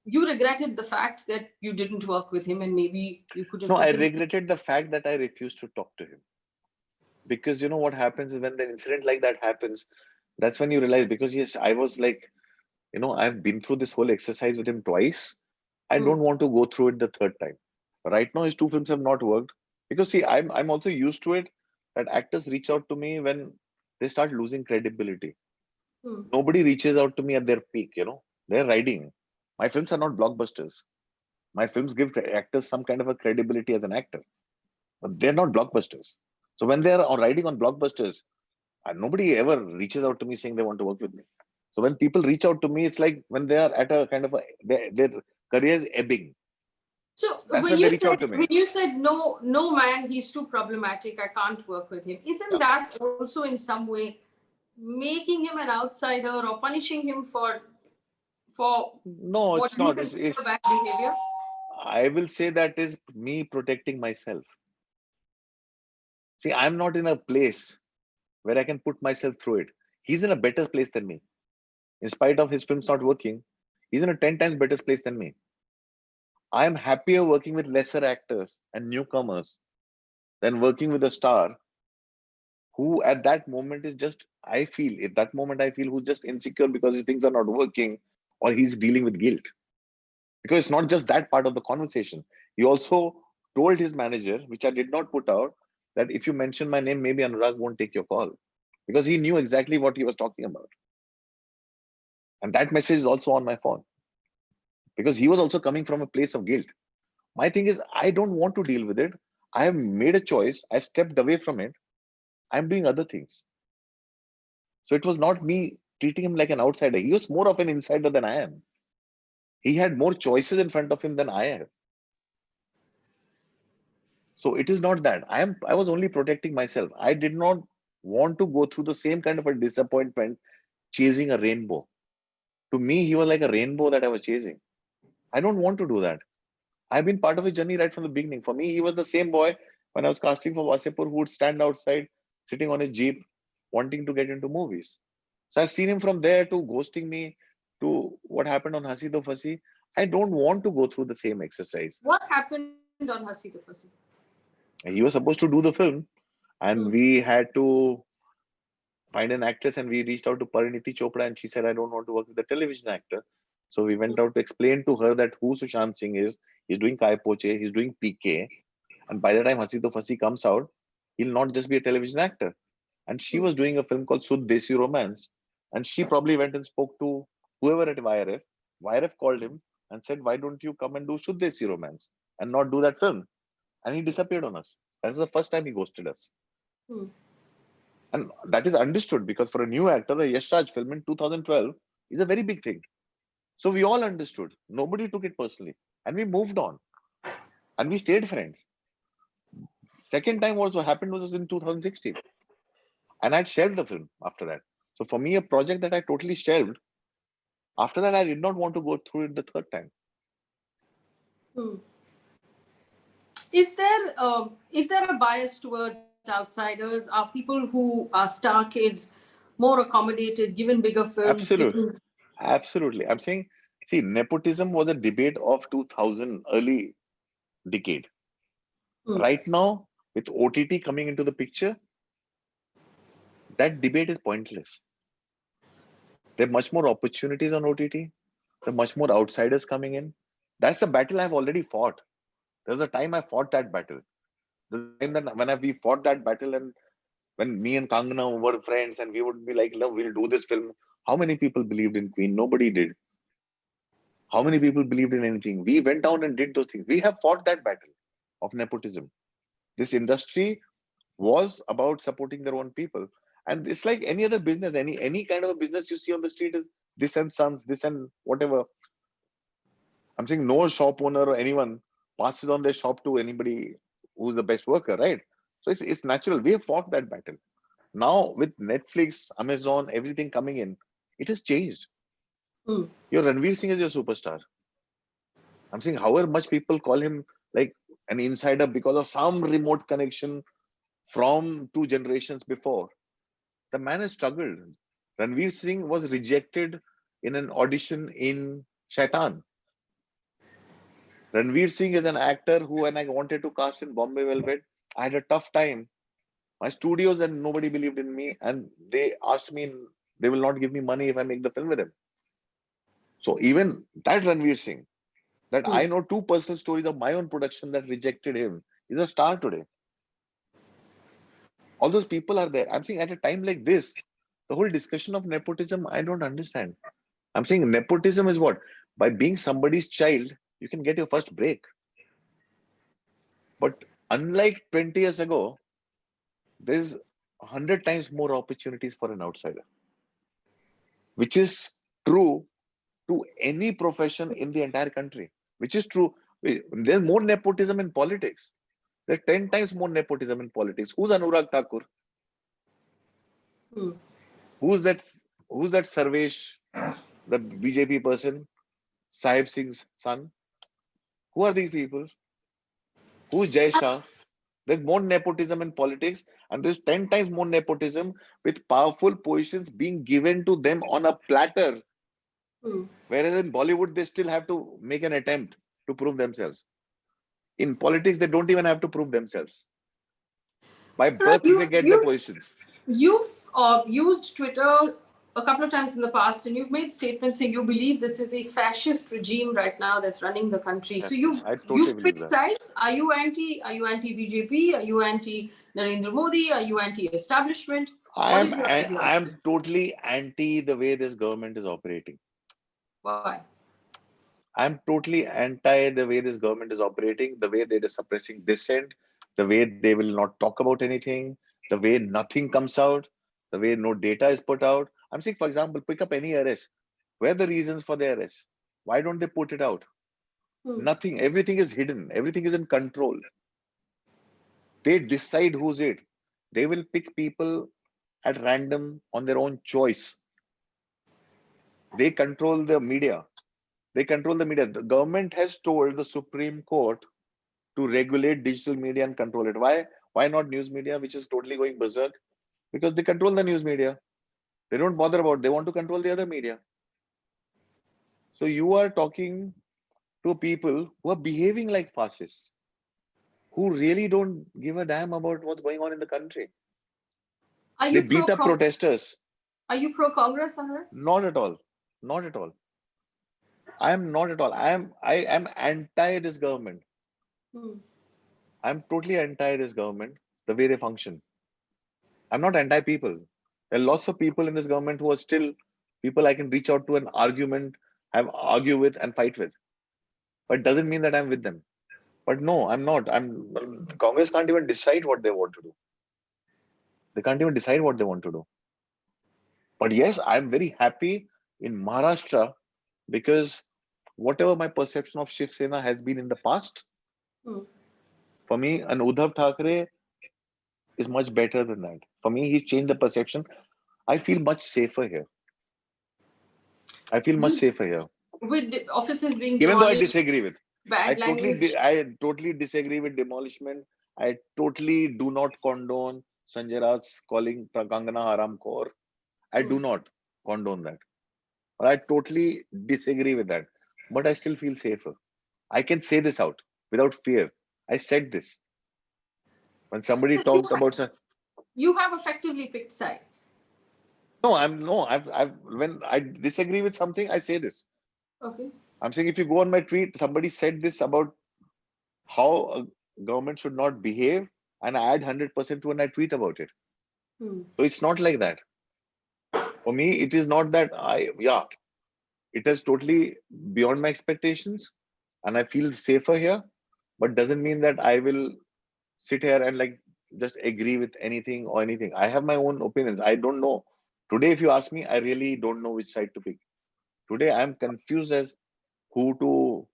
you regretted the fact that you didn't work with him, and maybe you could have No, I taken. regretted the fact that I refused to talk to him. Because you know what happens is when an incident like that happens, that's when you realize, because yes, I was like, I've been through this whole exercise with him twice. I Hmm. don't want to go through it the third time. Right now, his 2 films have not worked because see, I'm also used to it that actors reach out to me when they start losing credibility. Hmm. Nobody reaches out to me at their peak. They're riding. My films are not blockbusters. My films give actors some kind of a credibility as an actor, but they're not blockbusters. So when they're riding on blockbusters, nobody ever reaches out to me saying they want to work with me. So when people reach out to me, it's like when they are at a kind of their career is ebbing. So That's when they reach out to when me. you said no, no man, he's too problematic, I can't work with him. Isn't that also in some way making him an outsider or punishing him for No, what it's you not. consider bad behavior? I will say that is me protecting myself. See, I'm not in a place where I can put myself through it. He's in a better place than me. In spite of his films not working, he's in a 10 times better place than me. I'm happier working with lesser actors and newcomers than working with a star who at that moment is just, I feel, at that moment, I feel who's just insecure because his things are not working or he's dealing with guilt. Because it's not just that part of the conversation. He also told his manager, which I did not put out, that if you mention my name, maybe Anurag won't take your call because he knew exactly what he was talking about. And that message is also on my phone because he was also coming from a place of guilt. My thing is, I don't want to deal with it. I have made a choice. I've stepped away from it. I'm doing other things. So it was not me treating him like an outsider. He was more of an insider than I am. He had more choices in front of him than I have. So it is not that I was only protecting myself. I did not want to go through the same kind of a disappointment chasing a rainbow. To me, he was like a rainbow that I was chasing. I don't want to do that. I've been part of his journey right from the beginning. For me, he was the same boy when I was casting for Wasipur who would stand outside, sitting on a jeep, wanting to get into movies. So I've seen him from there to ghosting me to what happened on Hasi Do Fasi. I don't want to go through the same exercise. What happened on Hasi to Fasi? He was supposed to do the film, Hmm. and we had to find an actress, and we reached out to Pariniti Chopra, and she said, I don't want to work with a television actor. So we went out to explain to her that who Sushant Singh is. He's doing Kai Poche, he's doing PK. And by the time Hasi To Fasi comes out, he'll not just be a television actor. And she was doing a film called Sud Desi Romance. And she probably went and spoke to whoever at YRF. YRF called him and said, why don't you come and do Sud Desi Romance and not do that film? And he disappeared on us. That's the first time he ghosted us. Hmm. And that is understood because for a new actor, a Yash Raj film in 2012 is a very big thing. So we all understood. Nobody took it personally. And we moved on. And we stayed friends. Second time what happened was in 2016. And I'd shelved the film after that. So for me, a project that I totally shelved, after that, I did not want to go through it the third time. Hmm. Is there a bias towards outsiders? Are people who are star kids more accommodated, given bigger films? Absolutely. Absolutely. I'm saying, see, nepotism was a debate of 2000 early decade. Hmm. Right now, with OTT coming into the picture, that debate is pointless. There are much more opportunities on OTT. There are much more outsiders coming in. That's the battle I've already fought. There was a time I fought that battle. The time that when we fought that battle, and when me and Kangana were friends and we would be like, no, we'll do this film. How many people believed in Queen? Nobody did. How many people believed in anything? We went down and did those things. We have fought that battle of nepotism. This industry was about supporting their own people. And it's like any other business, any kind of a business you see on the street is this and sons, this and whatever. I'm saying no shop owner or anyone passes on their shop to anybody who's the best worker, right? So it's natural. We have fought that battle. Now with Netflix, Amazon, everything coming in, it has changed. Hmm. Your Ranveer Singh is your superstar. I'm saying however much people call him like an insider because of some remote connection from 2 generations before. The man has struggled. Ranveer Singh was rejected in an audition in Shaitan. Ranveer Singh is an actor who, when I wanted to cast in Bombay Velvet, I had a tough time. My studios and nobody believed in me, and they asked me they will not give me money if I make the film with him. So even that Ranveer Singh, that Hmm. I know 2 personal stories of my own production that rejected him, is a star today. All those people are there. I'm saying at a time like this, the whole discussion of nepotism, I don't understand. I'm saying nepotism is what? By being somebody's child, you can get your first break. But unlike 20 years ago, there's 100 times more opportunities for an outsider, which is true to any profession in the entire country, which is true. There's more nepotism in politics. There's 10 times more nepotism in politics. Who's Anurag Thakur? Hmm. Who's that? Who's that Sarvesh, the BJP person, Sahib Singh's son? Who are these people? Who's Jai Shah? There's more nepotism in politics, and there's 10 times more nepotism with powerful positions being given to them on a platter. Hmm. Whereas in Bollywood, they still have to make an attempt to prove themselves. In politics, they don't even have to prove themselves. By birth, they You've get the you've positions. you've used Twitter a couple of times in the past, and you've made statements saying you believe this is a fascist regime right now that's running the country. So Yes, I you've totally believe picked that. sides. Are you anti BJP? Are you anti Narendra Modi? Are you anti establishment? What is your idea? I am totally anti the way this government is operating. Why? I'm totally anti the way this government is operating, the way they are suppressing dissent, the way they will not talk about anything, the way nothing comes out, the way no data is put out. I'm saying, for example, pick up any arrest. Where are the reasons for the arrest? Why don't they put it out? Hmm. Nothing. Everything is hidden. Everything is in control. They decide who's it. They will pick people at random on their own choice. They control the media. They control the media. The government has told the Supreme Court to regulate digital media and control it. Why? Why not news media, which is totally going berserk? Because they control the news media. They don't bother about. They want to control the other media. So you are talking to people who are behaving like fascists, who really don't give a damn about what's going on in the country. Are They you beat up protesters. Are you pro Congress, Anurag? Not at all. Not at all. I am not at all. I am anti this government. Hmm. I'm totally anti this government, the way they function. I'm not anti people. There are lots of people in this government who are still people I can reach out to and argument, have argue with and fight with. But it doesn't mean that I'm with them. But no, I'm not. Congress can't even decide what they want to do. They can't even decide what they want to do. But yes, I'm very happy in Maharashtra because whatever my perception of Shiv Sena has been in the past, Hmm. for me, an Uddhav Thackeray is much better than that. For me, he's changed the perception. I feel much safer here. I feel much You, safer here. with offices being Even though I demolished, disagree with, bad language. I totally disagree with demolishment. I totally do not condone Sanjay Rath's calling Kangana Haramkhor. I Hmm. do not condone that. But I totally disagree with that. But I still feel safer. I can say this out without fear. I said this when somebody So talked about. you have effectively picked sides. No, I've when I disagree with something, I say this. Okay. I'm saying if you go on my tweet, somebody said this about how a government should not behave, and I add 100% to when I tweet about it. Hmm. So it's not like that. For me, it is not that yeah, it is totally beyond my expectations, and I feel safer here, but doesn't mean that I will sit here and like just agree with anything or anything. I have my own opinions. I don't know. Today, if you ask me, I really don't know which side to pick. Today, I'm confused as who to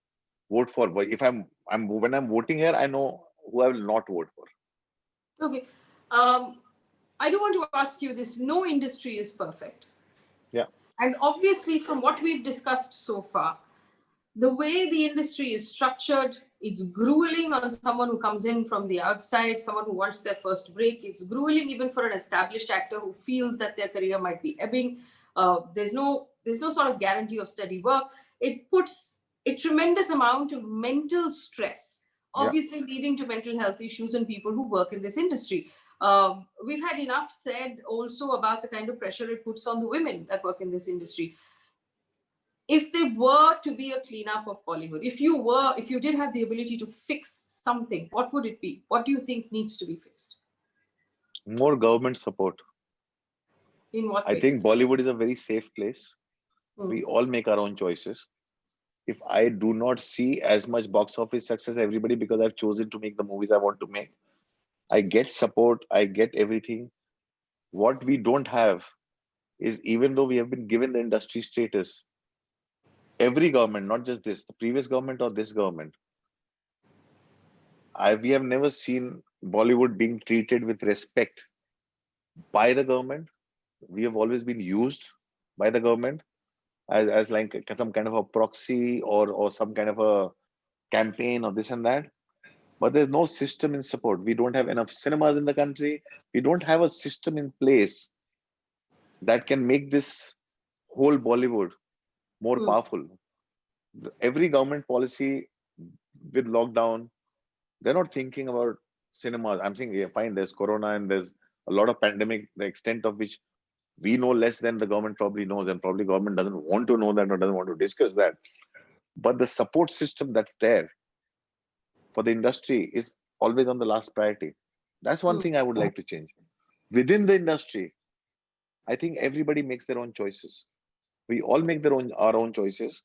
vote for. But if I'm when I'm voting here, I know who I will not vote for. Okay. I do want to ask you this. No industry is perfect. Yeah, And obviously, from what we've discussed so far, the way the industry is structured, it's grueling on someone who comes in from the outside, someone who wants their first break. It's grueling even for an established actor who feels that their career might be ebbing. There's no sort of guarantee of steady work. It puts a tremendous amount of mental stress, yeah. obviously leading to mental health issues in people who work in this industry. We've had enough said also about the kind of pressure it puts on the women that work in this industry. If they were to be a cleanup of Bollywood, if you did have the ability to fix something, what would it be? What do you think needs to be fixed? More government support. In what I way? think Bollywood is a very safe place. Hmm. We all make our own choices. If I do not see as much box office success as everybody because I've chosen to make the movies I want to make, I get support, I get everything. What we don't have is even though we have been given the industry status, every government, not just this, the previous government or this government, we have never seen Bollywood being treated with respect by the government. We have always been used by the government as like some kind of a proxy or some kind of a campaign or this and that. But there's no system in support. We don't have enough cinemas in the country. We don't have a system in place that can make this whole Bollywood more Hmm. powerful. Every government policy with lockdown, they're not thinking about cinemas. I'm saying, yeah, fine, there's corona and there's a lot of pandemic, the extent of which we know less than the government probably knows, and probably government doesn't want to know that or doesn't want to discuss that. But the support system that's there for the industry is always on the last priority. That's one Hmm. thing I would like to change. Within the industry, I think everybody makes their own choices. We all make our own choices.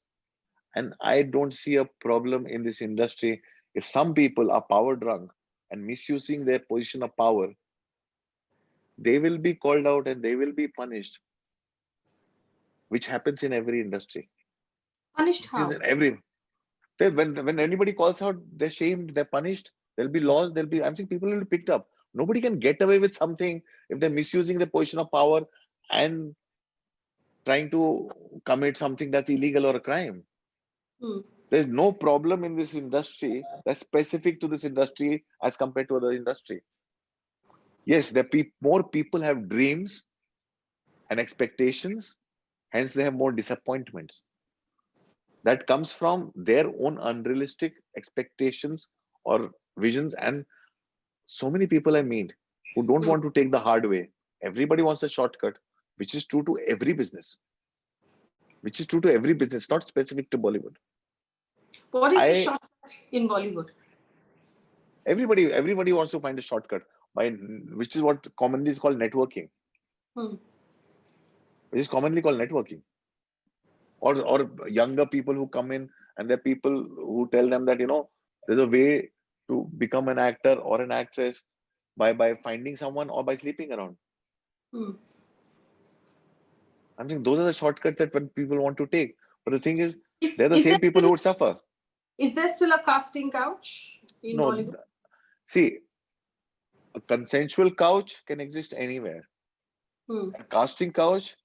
And I don't see a problem in this industry if some people are power drunk and misusing their position of power, they will be called out and they will be punished, which happens in every industry. Punished This is how? in every when anybody calls out, they're shamed, they're punished, there'll be laws, there'll be I'm saying people will be picked up. Nobody can get away with something if they're misusing the position of power and trying to commit something that's illegal or a crime. Hmm. There's no problem in this industry that's specific to this industry as compared to other industry. Yes, more people have dreams and expectations, hence they have more disappointments. That comes from their own unrealistic expectations or visions. And so many people I meet who don't Hmm. want to take the hard way. Everybody wants a shortcut, which is true to every business. which is true to every business, not specific to Bollywood. What is the shortcut in Bollywood? Everybody wants to find a shortcut, which is what commonly is called networking. Which is commonly called networking. Or younger people who come in, and there are people who tell them that, there's a way to become an actor or an actress by finding someone or by sleeping around. I mean, those are the shortcuts that when people want to take. But the thing is they're the same people who would suffer. Is there still a casting couch in Bollywood? See, a consensual couch can exist anywhere. A casting couch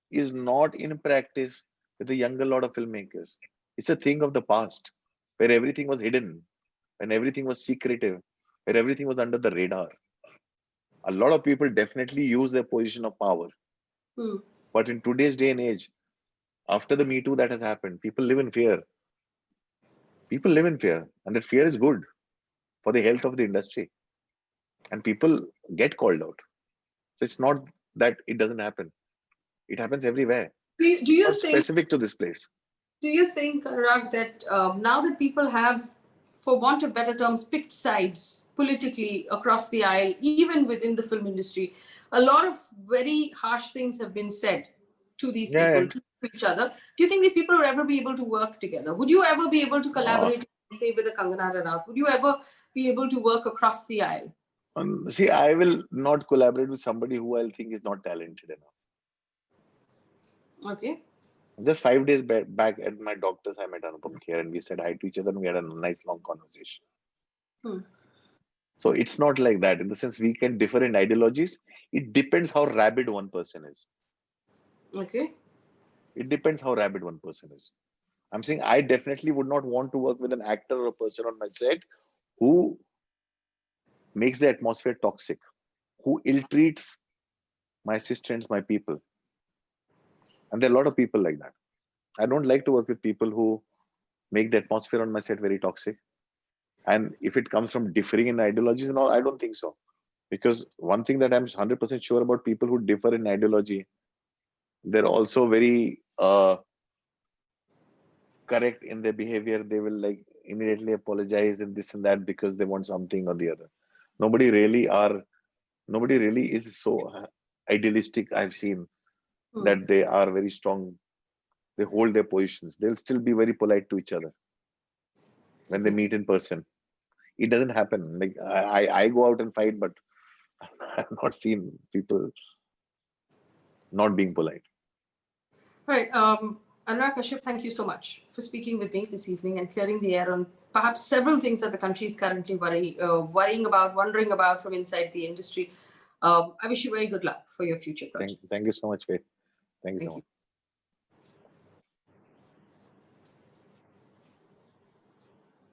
is not in practice with a younger lot of filmmakers. It's a thing of the past, where everything was hidden, when everything was secretive, where everything was under the radar. A lot of people definitely use their position of power. But in today's day and age, after the Me Too that has happened, people live in fear. People live in fear, and that fear is good for the health of the industry. And people get called out. So it's not that it doesn't happen. It happens everywhere. Do you not think specific to this place? Do you think, Anurag, that now that people have, for want of better terms, picked sides politically across the aisle, even within the film industry, a lot of very harsh things have been said to these people, to each other. Do you think these people will ever be able to work together? Would you ever be able to collaborate, say, with a Kangana Ranaut? Would you ever be able to work across the aisle? See, I will not collaborate with somebody who I think is not talented enough. Okay. Just 5 days back at my doctor's, I met Anupam here and we said hi to each other and we had a nice long conversation. So it's not like that. In the sense, we can differ in ideologies. It depends how rabid one person is. Okay. It depends how rabid one person is. I'm saying I definitely would not want to work with an actor or a person on my set who makes the atmosphere toxic, who ill-treats my assistants, my people. And there are a lot of people like that. I don't like to work with people who make the atmosphere on my set very toxic. And if it comes from differing in ideologies and all, I don't think so. Because one thing that I'm 100% sure about, people who differ in ideology, they're also very correct in their behavior. They will like immediately apologize and this and that because they want something or the other. Nobody really is so idealistic. I've seen that they are very strong. They hold their positions. They'll still be very polite to each other when they meet in person. It doesn't happen. Like I go out and fight, but I've not seen people not being polite. Right. Anurag Kashyap, thank you so much for speaking with me this evening and clearing the air on perhaps several things that the country is currently worrying about, wondering about from inside the industry. I wish you very good luck for your future projects. Thank you so much, Faye. Thank you so much.